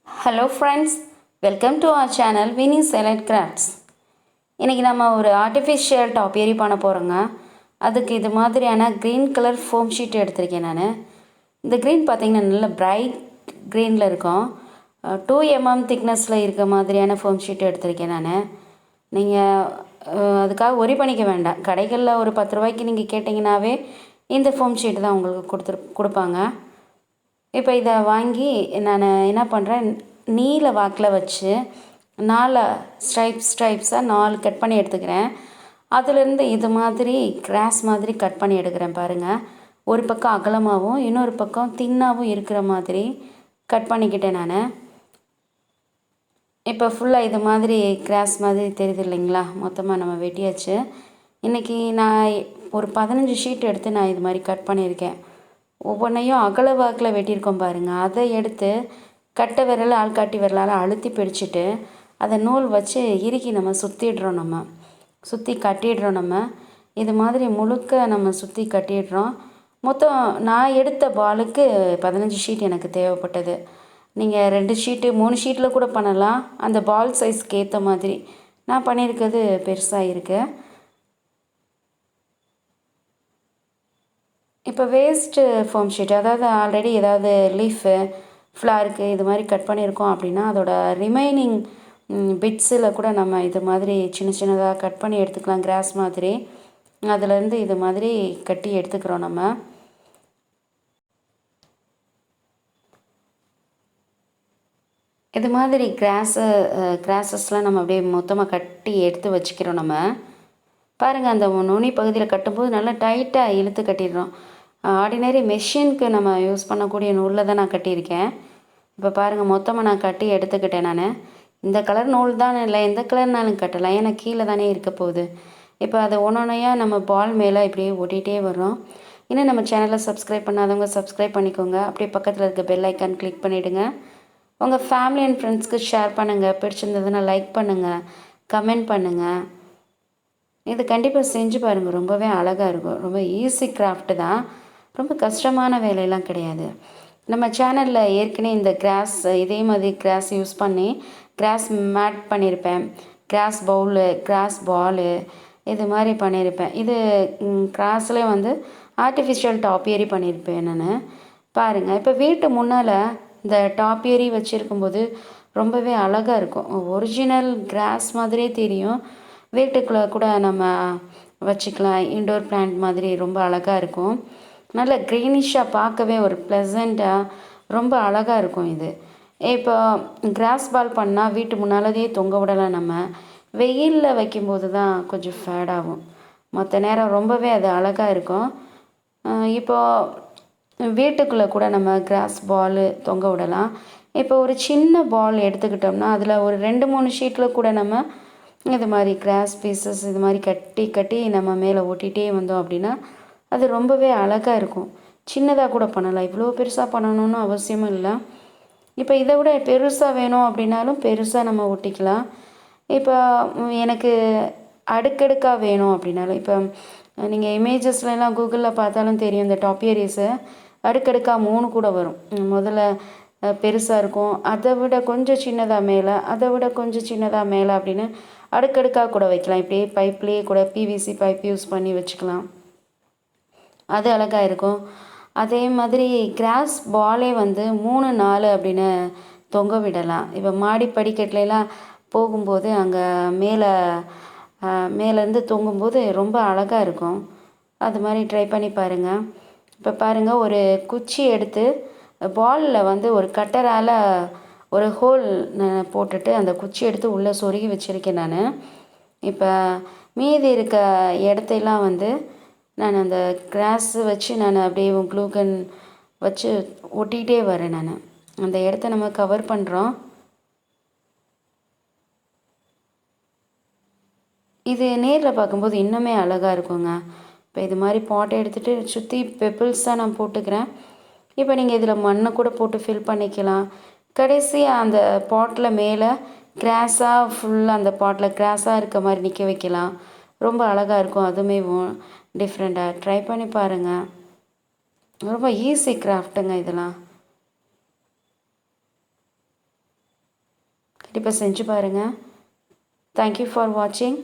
Hello friends, welcome to our channel Winnie Select Crafts. இன்றைக்கி நம்ம ஒரு ஆர்டிஃபிஷியல் டாப்பியரி பண்ண போகிறோங்க. அதுக்கு இது மாதிரியான க்ரீன் கலர் ஃபோம் ஷீட் எடுத்திருக்கேன் நான். இந்த க்ரீன் பார்த்திங்கன்னா நல்ல பிரைட் க்ரீனில் இருக்கும். 2 mm திக்னஸில் இருக்க மாதிரியான ஃபோம் ஷீட் எடுத்திருக்கேன் நான். நீங்கள் அதுக்காக ஒரி பண்ணிக்க வேண்டாம். கடைகளில் ஒரு 10 ரூபாய்க்கு நீங்கள் கேட்டிங்கனாவே இந்த ஃபோம் ஷீட் தான் உங்களுக்கு கொடுப்பாங்க. இப்போ இதை வாங்கி நான் என்ன பண்ணுறேன், நீல வாக்கில் வச்சு 4 ஸ்ட்ரைப்ஸாக 4 கட் பண்ணி எடுத்துக்கிறேன். அதுலேருந்து இது மாதிரி கிராஸ் மாதிரி கட் பண்ணி எடுக்கிறேன் பாருங்கள். ஒரு பக்கம் அகலமாகவும் இன்னொரு பக்கம் தின்னாகவும் இருக்கிற மாதிரி கட் பண்ணிக்கிட்டேன் நான். இப்போ ஃபுல்லாக இது மாதிரி கிராஸ் மாதிரி தெரியுது இல்லைங்களா, மொத்தமாக நம்ம வெட்டியாச்சு. இன்றைக்கி நான் ஒரு 15 ஷீட் எடுத்து நான் இது மாதிரி கட் பண்ணியிருக்கேன். ஒவ்வொன்றையும் அகல வாக்கில் வெட்டியிருக்கோம் பாருங்கள். அதை எடுத்து கட்டை விரல் ஆள்காட்டி விரலால் அழுத்தி பிடிச்சிட்டு அதை நூல் வச்சு இறுக்கி நம்ம சுற்றி கட்டிடுறோம். இது மாதிரி முழுக்க நம்ம சுற்றி கட்டிடுறோம். மொத்தம் நான் எடுத்த பாலுக்கு 15 ஷீட் எனக்கு தேவைப்பட்டது. நீங்கள் 2 ஷீட்டு 3 ஷீட்டில் கூட பண்ணலாம். அந்த பால் சைஸ்க்கு ஏற்ற மாதிரி நான் பண்ணியிருக்கிறது பெருசாக இருக்குது. இப்போ வேஸ்ட்டு ஃபோம் ஷீட், அதாவது ஆல்ரெடி ஏதாவது லீஃபு ஃப்ளாருக்கு இது மாதிரி கட் பண்ணியிருக்கோம் அப்படின்னா அதோட ரிமைனிங் பிட்ஸில் கூட நம்ம இது மாதிரி சின்னதாக கட் பண்ணி எடுத்துக்கலாம். கிராஸ் மாதிரி அதுலேருந்து இது மாதிரி கட்டி எடுத்துக்கிறோம் நம்ம. இது மாதிரி கிராஸஸ்லாம் நம்ம அப்படியே மொத்தமாக கட்டி எடுத்து வச்சுக்கிறோம் நம்ம. பாருங்கள், அந்த நுனி பகுதியில் கட்டும்போது நல்லா டைட்டாக இழுத்து கட்டிடுறோம். ஆர்டினரி மெஷினுக்கு நம்ம யூஸ் பண்ணக்கூடிய நூலில் தான் நான் கட்டியிருக்கேன். இப்போ பாருங்கள், மொத்தமாக நான் கட்டி எடுத்துக்கிட்டேன் நான். இந்த கலர் நூல் தான் இல்லை, எந்த கலர்னாலும் கட்டலாம், ஏன்னா கீழே தானே இருக்க போகுது. இப்போ அதை ஒன்றொன்றையாக நம்ம பால் மேலே இப்படியே ஓட்டிகிட்டே வர்றோம். இன்னும் நம்ம சேனலை சப்ஸ்கிரைப் பண்ணாதவங்க சப்ஸ்கிரைப் பண்ணிக்கோங்க. அப்படியே பக்கத்தில் இருக்க பெல் ஐக்கான் கிளிக் பண்ணிவிடுங்க. உங்கள் ஃபேமிலி அண்ட் ஃப்ரெண்ட்ஸ்க்கு ஷேர் பண்ணுங்கள். பிடிச்சிருந்ததுன்னா லைக் பண்ணுங்கள், கமெண்ட் பண்ணுங்கள். இது கண்டிப்பாக செஞ்சு பாருங்கள், ரொம்பவே அழகாக இருக்கும். ரொம்ப ஈஸி கிராஃப்ட்டு தான், ரொம்ப கஷ்டமான வேலையெல்லாம் கிடையாது. நம்ம சேனலில் ஏற்கனவே இந்த கிராஸ் இதே மாதிரி கிராஸ் யூஸ் பண்ணி கிராஸ் மேட் பண்ணியிருப்பேன், கிராஸ் பவுலு, கிராஸ் பாலு இது மாதிரி பண்ணியிருப்பேன். இது கிராஸ்லேயே வந்து ஆர்டிஃபிஷியல் டாப்பியரி பண்ணியிருப்பேன் நான். பாருங்கள், இப்போ வீட்டு முன்னால் இந்த டாப்பியரி வச்சுருக்கும்போது ரொம்பவே அழகாக இருக்கும். ஒரிஜினல் கிராஸ் மாதிரியே தெரியும். வீட்டுக்குள்ளே கூட நம்ம வச்சுக்கலாம். இன்டோர் பிளான்ட் மாதிரி ரொம்ப அழகாக இருக்கும். நல்ல க்ரீனிஷாக பார்க்கவே ஒரு ப்ளசண்ட்டாக ரொம்ப அழகாக இருக்கும். இது இப்போ கிராஸ் பால் பண்ணால் வீட்டு முன்னாலதே தொங்க விடலாம். நம்ம வெயிலில் வைக்கும்போது தான் கொஞ்சம் ஃபேடாகும். மற்ற நேரம் ரொம்பவே அது அழகாக இருக்கும். இப்போது வீட்டுக்குள்ளே கூட நம்ம கிராஸ் பால் தொங்க விடலாம். இப்போ ஒரு சின்ன பால் எடுத்துக்கிட்டோம்னா அதில் ஒரு 2-3 ஷீட்டில் கூட நம்ம இது மாதிரி கிராஸ் பீசஸ் இது மாதிரி கட்டி நம்ம மேலே ஒட்டிகிட்டே வந்தோம் அப்படின்னா அது ரொம்பவே அழகாக இருக்கும். சின்னதாக கூட பண்ணலாம், இவ்வளோ பெருசாக பண்ணணும்னு அவசியமும் இல்லை. இப்போ இதை விட பெருசாக வேணும் அப்படின்னாலும் பெருசாக நம்ம ஒட்டிக்கலாம். இப்போ எனக்கு அடுக்கடுக்காக வேணும் அப்படின்னாலும், இப்போ நீங்கள் இமேஜஸ்லாம் கூகுளில் பார்த்தாலும் தெரியும், இந்த டாப்பியரிஸை அடுக்கடுக்காக 3 கூட வரும். முதல்ல பெருசாக இருக்கும், அதை விட கொஞ்சம் சின்னதாக மேலே, அதை விட கொஞ்சம் சின்னதாக மேலே அப்படின்னு அடுக்கடுக்காக கூட வைக்கலாம். இப்படியே பைப்லேயே கூட பிவிசி பைப் யூஸ் பண்ணி வச்சுக்கலாம், அது அழகாக இருக்கும். அதே மாதிரி கிராஸ் பாலே வந்து 3-4 அப்படின்னு தொங்க விடலாம். இப்போ மாடி படிக்கட்டுலாம் போகும்போது அங்கே மேலேருந்து தொங்கும்போது ரொம்ப அழகாக இருக்கும். அது மாதிரி ட்ரை பண்ணி பாருங்கள். இப்போ பாருங்கள், ஒரு குச்சி எடுத்து பாலில் வந்து ஒரு கட்டரால் ஒரு ஹோல் போட்டுட்டு அந்த குச்சி எடுத்து உள்ளே சொருகி வச்சுருக்கேன் நான். இப்போ மீதி இருக்க இடத்தையெல்லாம் வந்து நான் அந்த கிராஸ் வச்சு நான் அப்படியே க்ளூகன் வச்சு ஒட்டிகிட்டே வரேன் நான். அந்த இடத்த நம்ம கவர் பண்ணுறோம். இது நேரில் பார்க்கும்போது இன்னுமே அழகாக இருக்குங்க. இப்போ இது மாதிரி பாட்டை எடுத்துகிட்டு சுற்றி பெப்பிள்ஸாக நான் போட்டுக்கிறேன். இப்போ நீங்கள் இதில் மண்ணை கூட போட்டு ஃபில் பண்ணிக்கலாம். கடைசியாக அந்த பாட்டில் மேலே கிராஸாக ஃபுல்லாக அந்த பாட்டில் கிராஸாக இருக்க மாதிரி நிற்க வைக்கலாம். ரொம்ப அழகாக இருக்கும். அதுவுமே டிஃப்ரெண்ட்டாக ட்ரை பண்ணி பாருங்கள். ரொம்ப ஈஸி கிராஃப்ட்டுங்க இதெல்லாம். கண்டிப்பாக செஞ்சு பாருங்கள். தேங்க்யூ ஃபார் வாட்சிங்.